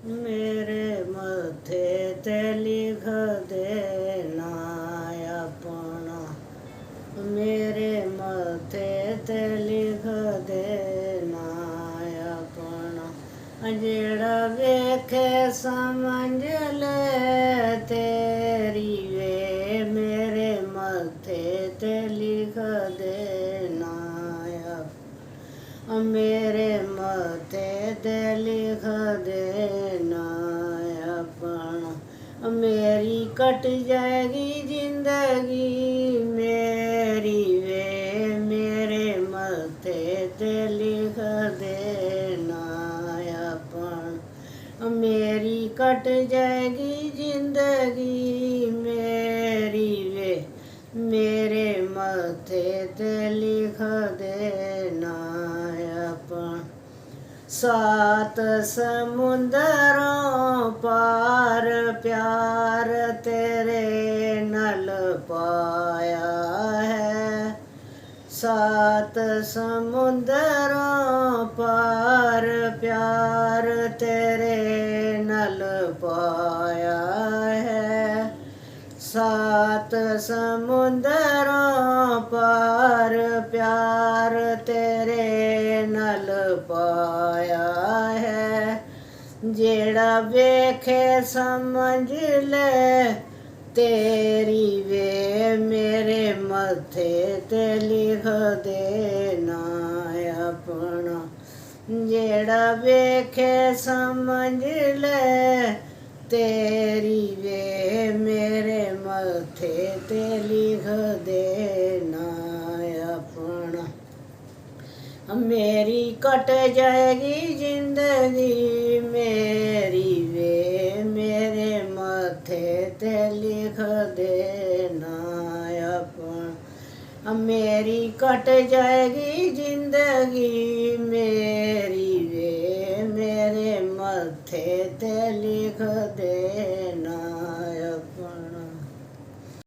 मेरे मथे ते लिख देना अपना, मेरे मथे ते लिख देना अपना। जेड़ा वेखे समझ ले तेरी वे, मेरे मथे ते लिख देना मेरे मथे ते लिख देना अपना। मेरी कट जाएगी जिंदगी मेरी वे, मेरे मथे ते लिख देना अपना। मेरी कट जाएगी जिंदगी मेरी वे, मेरे मथे ते लिख देना अपना। सात समुंदरों पार प्यार तेरे नल पाया है। सात समुंदरों पार प्यार तेरे नल पाया है। सात समुंदरों पार प्यार तेरे नल पाया है। जेड़ा वेखे समझ ले तेरी वे, मेरे मथे ते लिख देना अपना। जेड़ा वेखे समझ ले तेरी वे, मेरे मथे ते लिख देना अपना। मेरी कट जाएगी जिंदगी मेरी वे, मेरे मथे ते लिख देना अपना। मेरी कट जाएगी जिंदगी मेरी वे, मेरे मथे ते लिख देना